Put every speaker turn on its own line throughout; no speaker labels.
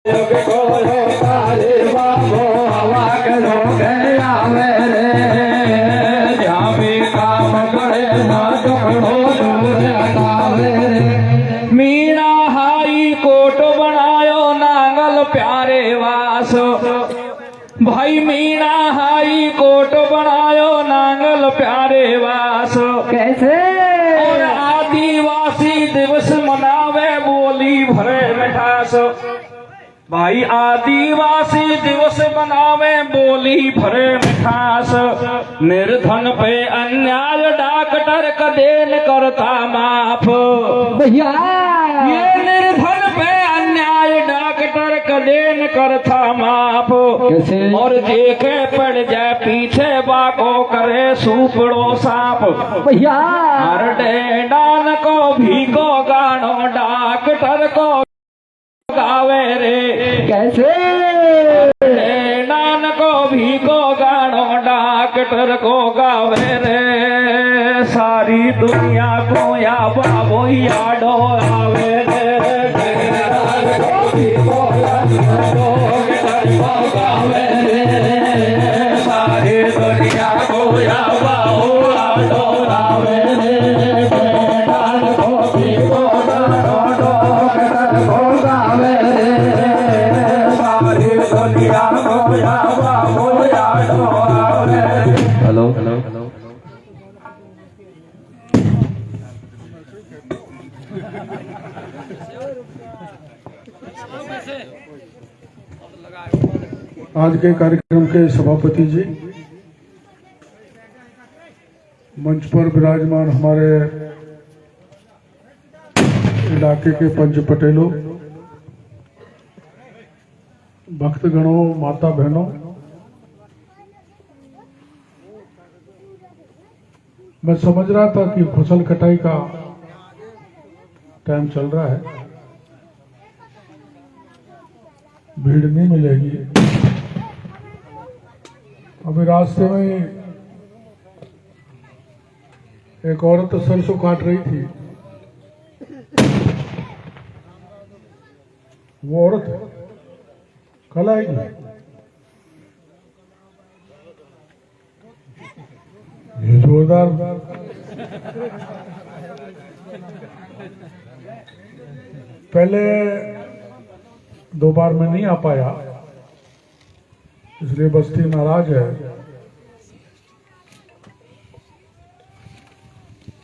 Meena high court बनायो नांगल प्यारे वास भाई मीणा हाई कोट बनायो नांगल प्यारे वास
कैसे
और आदिवासी दिवस मनावे बोली भरे मिठास भाई आदिवासी दिवस मनावे बोली भरे मिठास निर्धन पे अन्याय डॉक्टर कदे न करता माफ
भैया
ये निर्धन पे अन्याय डॉक्टर कदे न करता माफ
कैसे?
और देखे पड़ जाए पीछे बाको करे सुपड़ो सांप
भैया
हर डान को भी को गानो डॉक्टर को गावे रे
कैसे
नान को भी को गानो डॉक्टर को गावे रे सारी दुनिया को या बाबो याडो आवे रे नान को भी को डॉक्टर को गावे रे सारी दुनिया को या बाबो याडो आवे रे नान को भी को डॉक्टर को गावे
हेलो
आज के कार्यक्रम के सभापति जी, मंच पर विराजमान हमारे इलाके के पंच पटेलों, भक्तगणों, माता बहनों, मैं समझ रहा था कि फसल कटाई का टाइम चल रहा है, भीड़ नहीं मिलेगी। अभी रास्ते में एक औरत सरसों काट रही थी, वो औरत कल आएगी। ये जोरदार पहले 2 बार मैं नहीं आ पाया, इसलिए बस्ती नाराज है।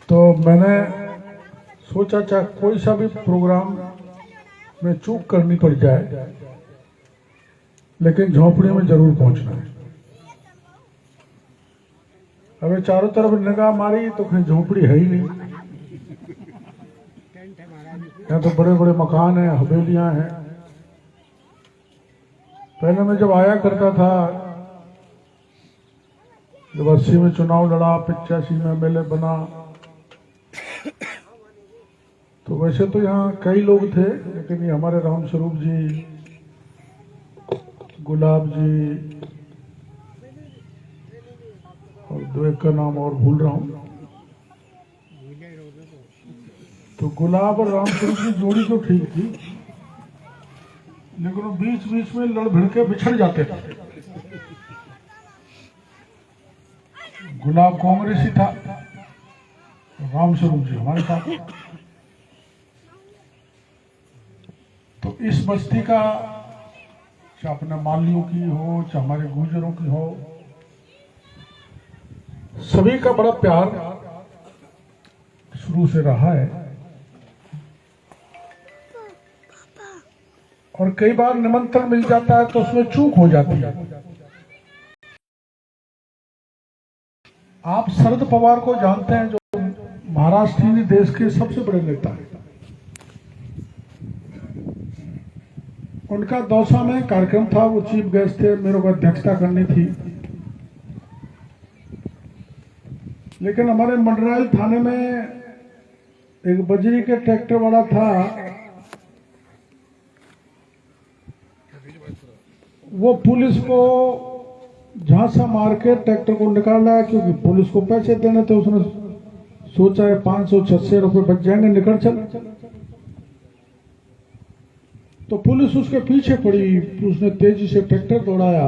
तो मैंने सोचा चाहे कोई सा भी प्रोग्राम में चूक करनी पड़ जाए, लेकिन झोंपड़ी में जरूर पहुंचना है। अबे चारों तरफ निगाह मारी तो कहीं झोंपड़ी है ही नहीं। यहाँ तो बड़े बड़े मकान हैं, हवेलियां हैं। पहले मैं जब आया करता था, जब 80 में चुनाव लड़ा, 85 में एमएलए बना, तो वैसे तो यहाँ कई लोग थे, लेकिन ये हमारे रामस्वरूप जी, गुलाब जी और 2 एक का नाम और भूल रहा हूँ। तो गुलाब और रामस्वरूप की जोड़ी तो ठीक थी, लेकिन वो बीच बीच में लड़ भिड़ के बिछड़ जाते थे। गुलाब कांग्रेसी था, रामस्वरूप जी हमारे साथ। तो इस बस्ती का, चाहे अपने मालियों की हो, चाहे हमारे गुर्जरों की हो, सभी का बड़ा प्यार शुरू से रहा है। और कई बार निमंत्रण मिल जाता है तो उसमें चूक हो जाती है। आप शरद पवार को जानते हैं, जो महाराष्ट्र देश के सबसे बड़े नेता हैं। उनका दौसा में कार्यक्रम था, वो चीफ गेस्ट थे, मेरे को अध्यक्षता करनी थी। लेकिन हमारे मंडरायल थाने में एक बजरी के ट्रैक्टर वाला था, वो पुलिस को झांसा मार के ट्रैक्टर को निकाल लाया, क्योंकि पुलिस को पैसे देने थे। उसने सोचा है 500-600 रुपए बच जाएंगे, निकल चल। तो पुलिस पुलिस उसके पीछे पड़ी, उसने तेजी से ट्रैक्टर दौड़ाया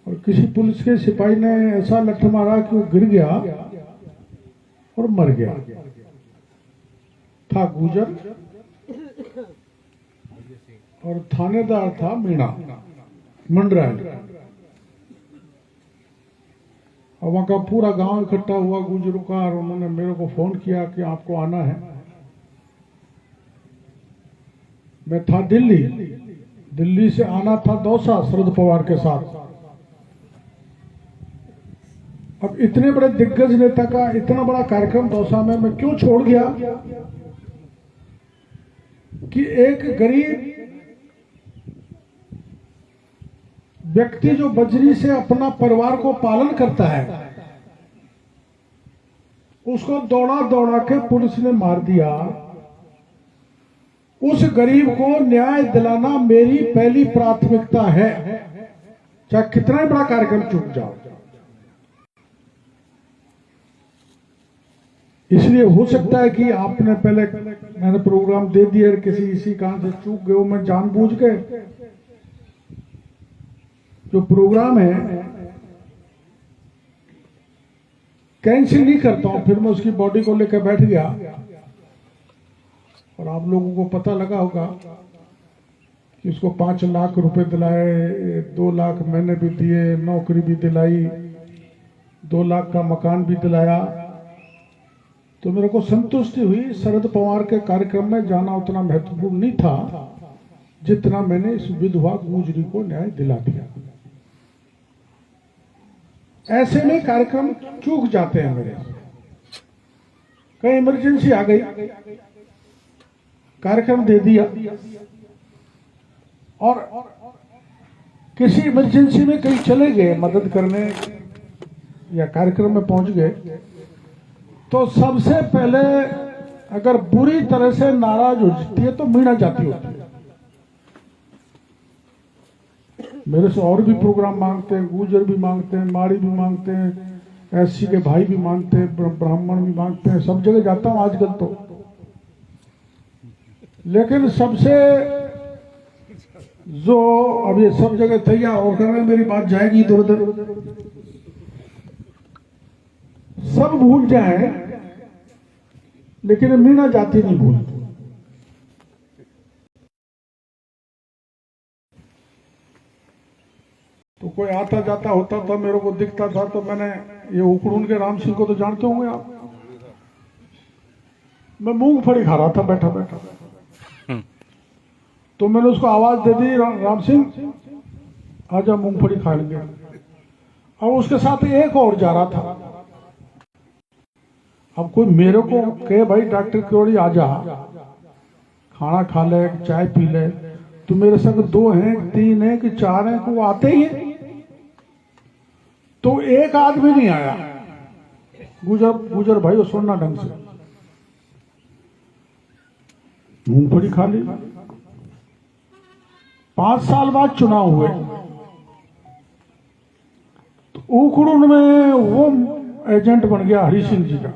और किसी पुलिस के सिपाही ने ऐसा लठ मारा कि वो गिर गया और मर गया। था गुजर और थानेदार था मीणा मंडराय। और वहां का पूरा गांव इकट्ठा हुआ गुजरों का, और उन्होंने मेरे को फोन किया कि आपको आना है। मैं था दिल्ली से आना था दौसा शरद पवार के साथ। अब इतने बड़े दिग्गज नेता का इतना बड़ा कार्यक्रम दौसा में मैं क्यों छोड़ गया कि एक गरीब व्यक्ति जो बजरी से अपना परिवार को पालन करता है, उसको दौड़ा दौड़ा के पुलिस ने मार दिया। उस गरीब को न्याय दिलाना मेरी पहली प्राथमिकता है, चाहे कितना ही बड़ा कार्यक्रम चूक जाओ। इसलिए हो सकता है कि आपने पहले मैंने प्रोग्राम दे दिया, किसी इसी कारण से चूक गए हो। मैं जानबूझ के जो प्रोग्राम है कैंसिल नहीं करता हूं, फिर मैं उसकी बॉडी को लेकर बैठ गया। और आप लोगों को पता लगा होगा कि उसको 5 लाख रुपए दिलाए, 2 लाख मैंने भी दिए, नौकरी भी दिलाई, 2 लाख का मकान भी दिलाया। तो मेरे को संतुष्टि हुई। शरद पवार के कार्यक्रम में जाना उतना महत्वपूर्ण नहीं था जितना मैंने इस विधवा गुजरी को न्याय दिला दिया। ऐसे में कार्यक्रम चूक जाते हैं मेरे। कहीं इमरजेंसी आ गई, कार्यक्रम दे दिया, और किसी इमरजेंसी में कहीं चले गए मदद करने या कार्यक्रम में पहुंच गए, तो सबसे पहले अगर बुरी तरह से नाराज हो जाती है तो मीणा जाती होती है। मेरे से और भी प्रोग्राम मांगते हैं, गुजर भी मांगते हैं, माड़ी भी मांगते हैं, एससी के भाई भी मांगते हैं, ब्राह्मण भी मांगते हैं, सब जगह जाता हूं आजकल तो। लेकिन सबसे जो अब ये सब जगह तैयार होकर मेरी बात जाएगी इधर उधर, सब भूल जाए लेकिन मीणा जाती नहीं भूल। तो कोई आता जाता होता था, मेरे को दिखता था, तो मैंने ये उकड़ून के राम सिंह को तो जानते होंगे आप, मैं मूंगफली खा रहा था बैठा बैठा, तो मैंने उसको आवाज दे दी, राम सिंह आजा मूंगफली खा लेंगे। और उसके साथ एक और जा रहा था। अब कोई मेरे को कहे भाई डॉक्टर किरोड़ी आजा खाना खा ले, चाय पी ले, तो मेरे संग 2 हैं, 3 हैं कि 4 हैं, को आते ही है। तो एक आदमी नहीं आया, गुजर भाई वो सुनना ढंग से, मूंगफली खा ली। 5 साल बाद चुनाव हुए, तो उखड़ून में वो एजेंट बन गया हरि सिंह जी का।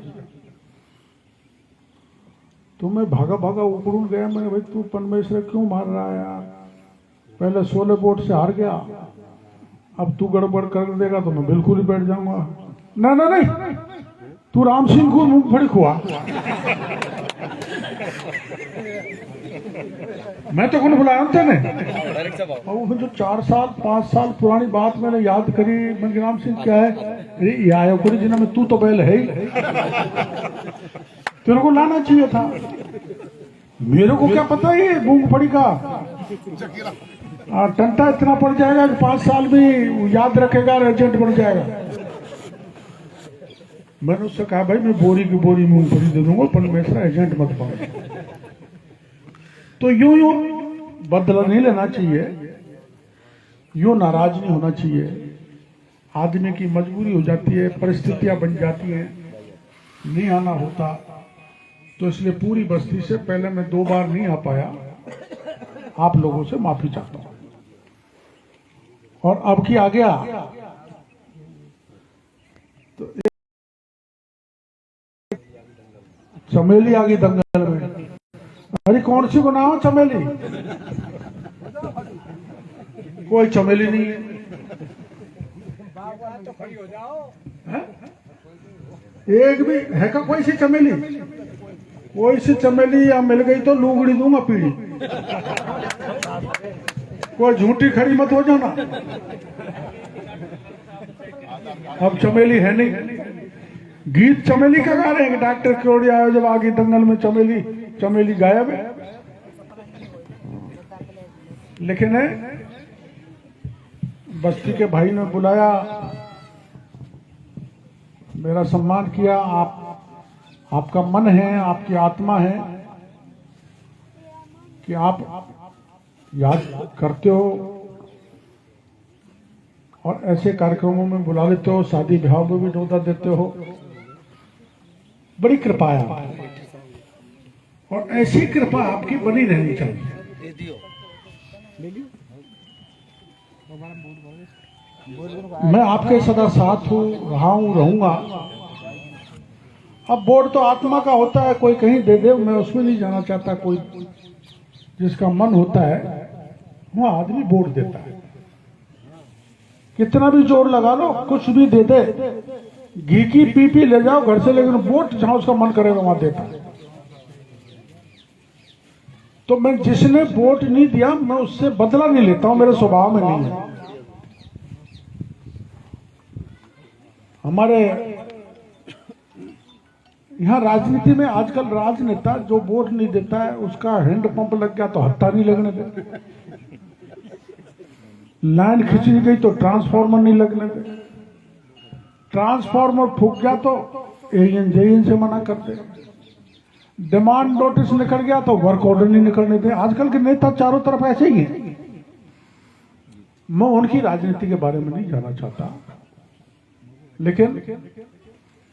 तो मैं भागा भागा उखड़ून गया। मैंने भाई तू परमेश्वर क्यों मार रहा है यार, पहले 16 वोट से हार गया, अब तू गड़बड़ कर देगा तो मैं बिल्कुल ही बैठ जाऊंगा। ना ना नहीं, तू राम सिंह को मूंगफली खुआ। मैं तो कौन बुलाया तेने। और वो जो 4 साल 5 साल पुरानी बात मैंने याद करी। मैं राम सिंह क्या है, ये आया कोई जिना में तू तो पहले है ही, तेरे को लाना चाहिए था। मेरे को क्या पता है मूंगफली का टंटा इतना पड़ जाएगा कि 5 साल भी याद रखेगा और एजेंट बन जाएगा। मैंने उससे कहा भाई मैं बोरी की बोरी मूंगफली दे दूंगा, परमेश्वर एजेंट मत पाओ। तो यूं बदला नहीं लेना चाहिए, यूं नाराज नहीं होना चाहिए। आदमी की मजबूरी हो जाती है, परिस्थितियां बन जाती हैं, नहीं आना होता। तो इसलिए पूरी बस्ती से पहले मैं 2 बार नहीं आ पाया, आप लोगों से माफी चाहता हूं। और अब की आ गया तो चमेली आ गई दंगल में। अरे कौन सी बनाओ चमेली? कोई चमेली नहीं है। हैं? एक भी है का कोई सी चमेली? कोई सी चमेली या मिल गई तो लूगड़ी दूंगा पीड़ी। कोई झूठी खड़ी मत हो जाना। अब चमेली है नहीं। गीत चमेली का गा रहे हैं, डॉक्टर क्योड़ी आयो जब आगे दंगल में चमेली, चमेली गायब है। लेकिन है बस्ती के भाई ने बुलाया, मेरा सम्मान किया। आपका मन है, आपकी आत्मा है कि आप याद करते हो और ऐसे कार्यक्रमों में बुला लेते हो, शादी ब्याह में भी न्योता देते हो। बड़ी कृपा है आपकी और ऐसी कृपा आपकी बनी रहनी चाहिए। मैं आपके सदा साथ हूँ, रहा हूँ, रहूंगा। अब वोट तो आत्मा का होता है, कोई कहीं दे दे, मैं उसमें नहीं जाना चाहता। कोई जिसका मन होता है वो आदमी वोट देता है। कितना भी जोर लगा लो, कुछ भी दे दे, घी की पीपी ले जाओ घर से, लेकिन वोट जहां उसका मन करेगा वहां देता है। तो मैं जिसने वोट नहीं दिया मैं उससे बदला नहीं लेता हूं, मेरे स्वभाव में नहीं है। हमारे यहां राजनीति में आजकल राजनेता जो वोट नहीं देता है उसका हैंड पंप लग गया तो हत्ता नहीं लगने दे, लाइन खींची गई तो ट्रांसफार्मर नहीं लगने दे, ट्रांसफार्मर फूक गया तो एजेंट जेएन से मना करते, डिमांड नोटिस निकल गया तो वर्क ऑर्डर नहीं निकलने दे। आजकल के नेता चारों तरफ ऐसे ही हैं। मैं उनकी राजनीति के बारे में नहीं जाना चाहता, लेकिन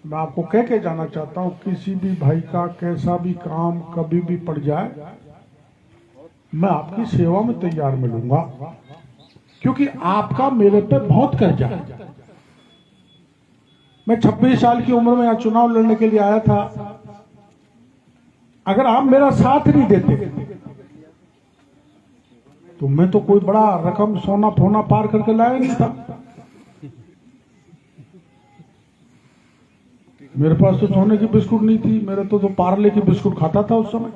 मैं आपको कह के जाना चाहता हूं, किसी भी भाई का कैसा भी काम कभी भी पड़ जाए मैं आपकी सेवा में तैयार मिलूंगा, क्योंकि आपका मेरे पे बहुत कर्जा है। मैं 26 साल की उम्र में यहाँ चुनाव लड़ने के लिए आया था। अगर आप मेरा साथ नहीं देते तो मैं तो कोई बड़ा रकम सोना फोना पार करके लाया नहीं था। मेरे पास तो सोने की बिस्कुट नहीं थी, मेरे तो पार्ले की बिस्कुट खाता था उस समय।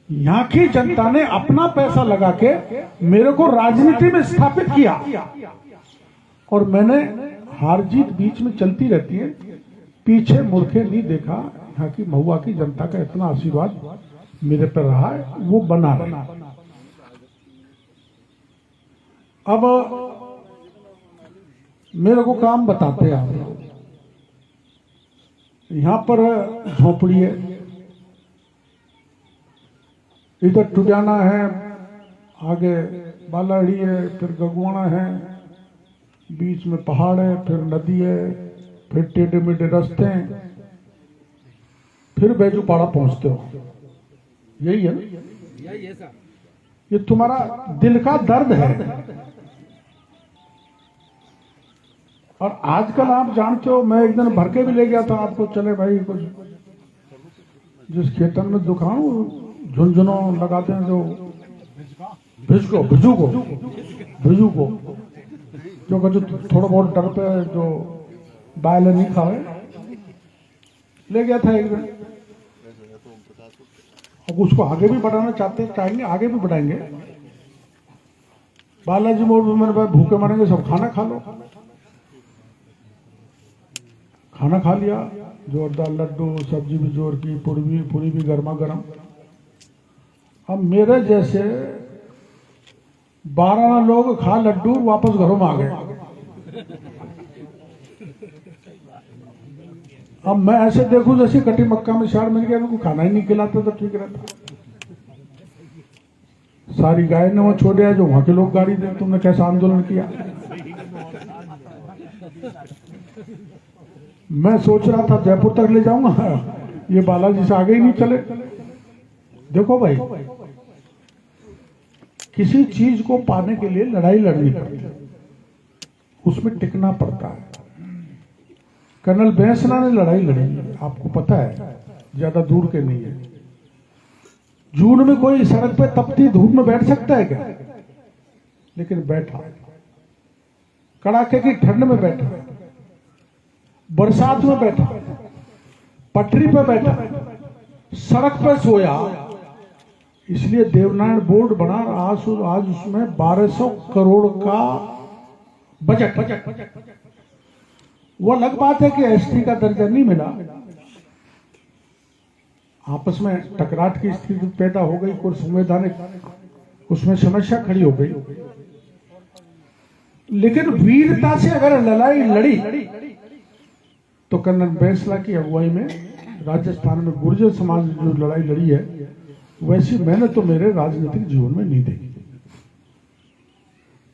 यहां की जनता ने अपना पैसा लगा के मेरे को राजनीति में स्थापित किया और मैंने हार जीत बीच में चलती रहती है, पीछे मुड़ के नहीं देखा। यहाँ की महुआ की जनता का इतना आशीर्वाद मेरे पर रहा है, वो बना रहा। अब मेरे को काम बताते हैं आप। यहां पर झोपड़ी है, इधर टुजाना है, आगे बालाड़ी है, फिर गगवाना है, बीच में पहाड़ है, फिर नदी है, फिर टेढ़े मेढ़े रास्ते हैं, फिर बैजूपाड़ा पहुंचते हो। यही है ना? ये तुम्हारा दिल का दर्द है। और आजकल आप जानते हो, मैं एक दिन भर के भी ले गया था आपको, चले भाई कुछ जिस खेतन में दुकान झुंझुनों लगाते हैं, जो भिजू को जो थोड़ा बहुत डर पे जो बायल नहीं खाए, ले गया था एक दिन। अब उसको आगे भी बढ़ाना चाहेंगे, आगे भी बढ़ाएंगे। बालाजी मोड़ में मैंने भूखे मरेंगे सब, खाना खा लो। खाना खा लिया, जोरदार लड्डू, सब्जी भी जोर की, पूरी भी गर्मा गर्म। अब मेरे जैसे 12 लोग खा लड्डू वापस घरों में आ गए। अब मैं ऐसे देखूं जैसे कटी मक्का में शार मिल गया, उनको खाना ही नहीं खिलाता तो ठीक रहता। सारी गाय ने वो छोड़ दिया, जो वहां के लोग गाड़ी दे। तुमने कैसा आंदोलन किया? मैं सोच रहा था जयपुर तक ले जाऊंगा, ये बालाजी से आगे ही नहीं चले। देखो भाई, किसी चीज को पाने के लिए लड़ाई लड़नी पड़ती है, उसमें टिकना पड़ता है। कर्नल बैंसना ने लड़ाई लड़ी, आपको पता है, ज्यादा दूर के नहीं है। जून में कोई सड़क पे तपती धूप में बैठ सकता है क्या? लेकिन बैठा, कड़ाके की ठंड में बैठा, बरसात में बैठा, पटरी पे बैठा, सड़क पर सोया। इसलिए देवनारायण बोर्ड बना। आज उसमें 1200 करोड़ का बजट। वो अलग बात है कि एसटी का दर्जा नहीं मिला, आपस में टकराट की स्थिति पैदा हो गई, कुछ संवैधानिक उसमें समस्या खड़ी हो गई। लेकिन वीरता से अगर लड़ाई लड़ी तो कर्नल बैंसला की अगुवाई में राजस्थान में गुर्जर समाज ने जो लड़ाई लड़ी है, वैसी मैंने तो मेरे राजनीतिक जीवन में नहीं देखी।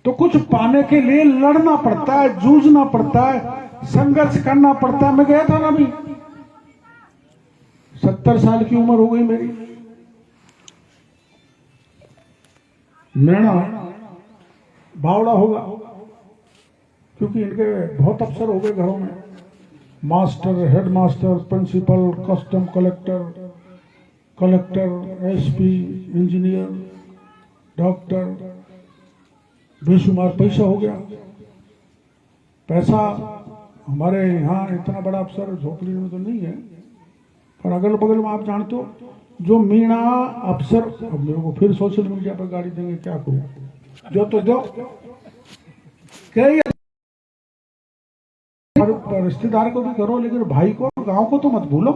तो कुछ पाने के लिए लड़ना पड़ता है, जूझना पड़ता है, संघर्ष करना पड़ता है। मैं गया था ना, अभी 70 साल की उम्र हो गई मेरी। नैना बावड़ा होगा, क्योंकि इनके बहुत अफसर हो गए घरों में, master, headmaster, principal, custom collector, SP, engineer, doctor, बेशुमार पैसा हो गया। पैसा हमारे यहाँ इतना बड़ा अफसर झोपड़ी में तो नहीं है, पर अगल बगल में आप जानते हो जो मीणा अफसर, अब मेरे को फिर सोशल मीडिया पर गाड़ी देंगे, क्या करूं, जो तो दो कई रिश्तेदार को भी करो, लेकिन भाई को, गांव को तो मत भूलो।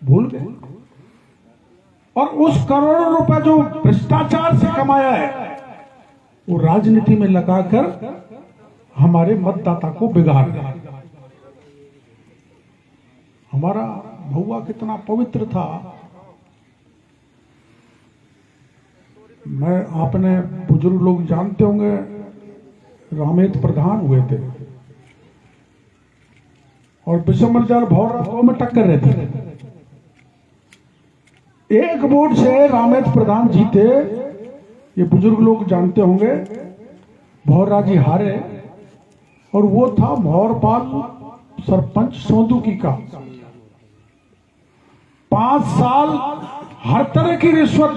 भूल गए। और उस करोड़ों रुपए जो भ्रष्टाचार से कमाया है, वो राजनीति में लगाकर हमारे मतदाता को बिगाड़ दिया। हमारा भौवा कितना पवित्र था। मैं, आपने बुजुर्ग लोग जानते होंगे, रामेत प्रधान हुए थे और विशंबरचार भौर में टक्कर रहती थी। एक वोट से रामेत प्रधान जीते, ये बुजुर्ग लोग जानते होंगे। भौरराजी हारे, और वो था भौरपाल सरपंच सोंदुकी का। 5 साल हर तरह की रिश्वत,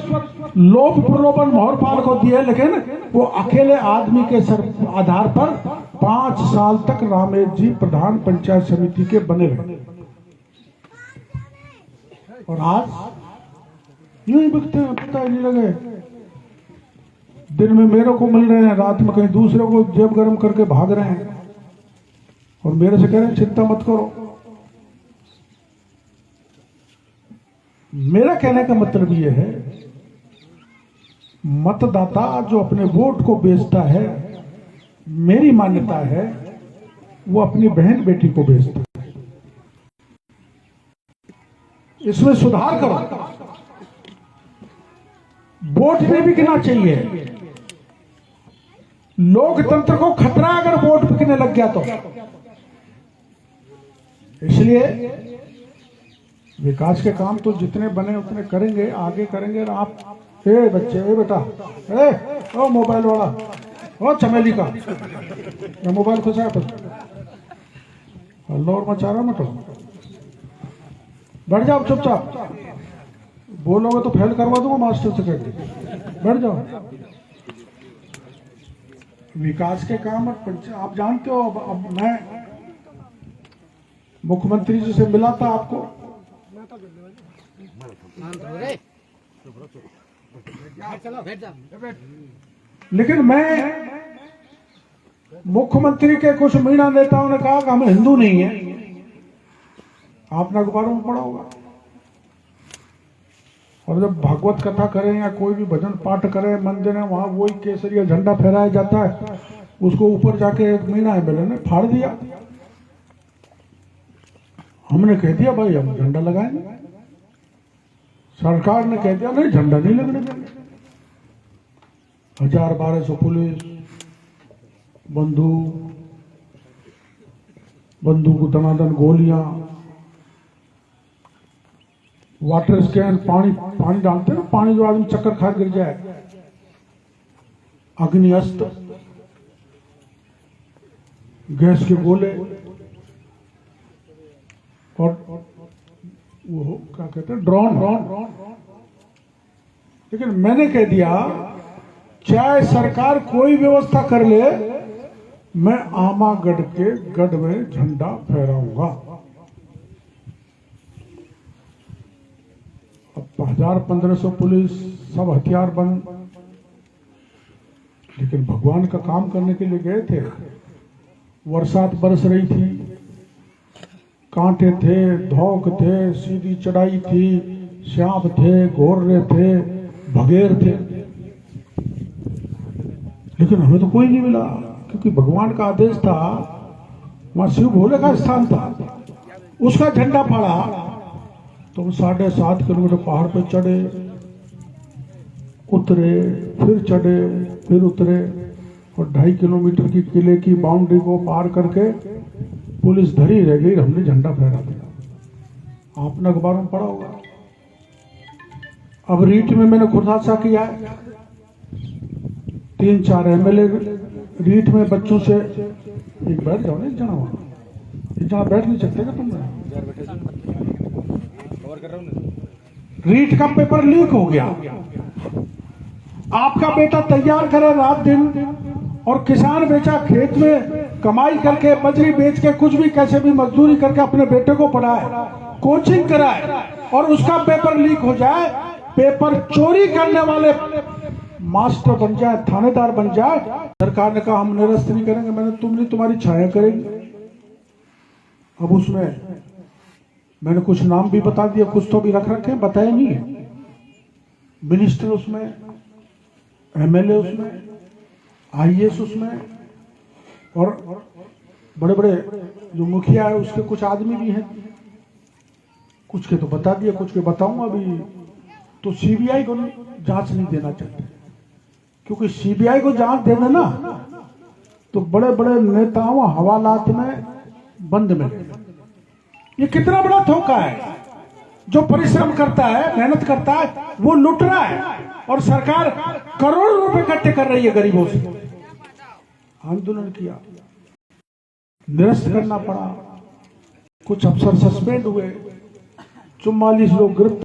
लोभ प्रलोभन भौरपाल को दिए, लेकिन वो अकेले आदमी के आधार पर 5 साल तक रामेत जी प्रधान पंचायत समिति के बने रहे। और आज यूं ही बिकते हैं, पता ही नहीं लगे। दिन में मेरे को मिल रहे हैं, रात में कहीं दूसरे को जेब गर्म करके भाग रहे हैं, और मेरे से कह रहे हैं चिंता मत करो। मेरा कहने का मतलब यह है, मतदाता जो अपने वोट को बेचता है, मेरी मान्यता है वो अपनी बहन बेटी को बेचता है। इसमें सुधार करो। वोट में बिकना चाहिए। लोकतंत्र को खतरा अगर वोट बिकने लग गया तो। इसलिए विकास के काम तो जितने बने उतने करेंगे, आगे करेंगे। आप ए बच्चे, ए बेटा, ओ मोबाइल वाला, ओ चमेली का, ये मोबाइल खुश है और मचा रहा मत, बैठ जाओ चुपचाप। बोलोगे तो फेल करवा दूंगा मास्टर सेक्रेटरी। बैठ जाओ। विकास के काम आप जानते हो। अब मैं मुख्यमंत्री जी से मिला था आपको, लेकिन मैं, मुख्यमंत्री के कुछ मीणा नेताओं ने कहा कि हम हिंदू नहीं है। आपने अखबारों में पढ़ा होगा। और जब भागवत कथा करें या कोई भी भजन पाठ करें मंदिर है, वहां वही केसरिया झंडा फहराया जाता है, उसको ऊपर जाके एक मीणा एमएलए ने फाड़ दिया। हमने कह दिया भाई हम झंडा लगाएंगे। सरकार ने कह दिया नहीं, झंडा नहीं लगने देंगे। 1000-1200 पुलिस, बंदूक दनादन गोलियां, वाटर स्कैन, पानी डालते ना, पानी जो आदमी चक्कर खा गिर जाए, अग्नि अस्त्र, गैस के गोले, और वो क्या कहते हैं ड्रोन। लेकिन मैंने कह दिया चाहे सरकार कोई व्यवस्था कर ले, मैं आमागढ़ के गढ़ में झंडा फहराऊंगा। अब 1000-1500 पुलिस सब हथियार बंद, लेकिन भगवान का काम करने के लिए गए थे। बरसात बरस रही थी, कांटे थे, धौक थे, सीधी चढ़ाई थी, सांप थे, घोररे थे, भगेर थे, लेकिन हमें तो कोई नहीं मिला, क्योंकि भगवान का आदेश था। वहां शिव भोले का स्थान था, उसका झंडा फहरा। तो हम 7.5 किलोमीटर पहाड़ पे चढ़े, उतरे, फिर चढ़े, फिर उतरे, और 2.5 किलोमीटर की किले की बाउंड्री को पार करके पुलिस धरी रह गई, हमने झंडा फहरा दिया। आपने अखबारों में पढ़ा होगा। अब रीट में मैंने खुलासा किया है, 3-4 एमएलए रीट में बच्चों से, एक बैठ जाओ ना, एक जना वहां, एक जना बैठ नहीं सकते क्या तुम? रीट का पेपर लीक हो गया, आपका बेटा तैयार करे रात दिन, और किसान बेचा खेत में कमाई करके, बजरी बेच के, कुछ भी कैसे भी मजदूरी करके अपने बेटे को पढ़ाए, कोचिंग कराए, और उसका पेपर लीक हो जाए, पेपर चोरी करने वाले मास्टर बन जाए, थानेदार बन जाए। सरकार ने कहा हम निरस्त नहीं करेंगे। मैंने तुम नहीं, तुम्हारी छाया करेगी। अब उसमें मैंने कुछ नाम भी बता दिया, कुछ तो भी रख रखे, बताया नहीं है। मिनिस्टर उसमें, एमएलए उसमें, आईएएस उसमें, और बड़े बड़े जो मुखिया है उसके कुछ आदमी भी हैं। कुछ के तो बता दिया, कुछ के बताऊंगा अभी। तो सीबीआई को जांच नहीं देना चाहते, क्योंकि सीबीआई को जांच दे देना तो बड़े बड़े नेताओं हवालात में बंद में। ये कितना बड़ा धोखा है। जो परिश्रम करता है, मेहनत करता है, वो लुट रहा है, और सरकार करोड़ों रुपए इकट्ठे कर रही है गरीबों से। आंदोलन किया, निरस्त करना पड़ा, कुछ अफसर सस्पेंड हुए, 44 लोग गिरफ्तार।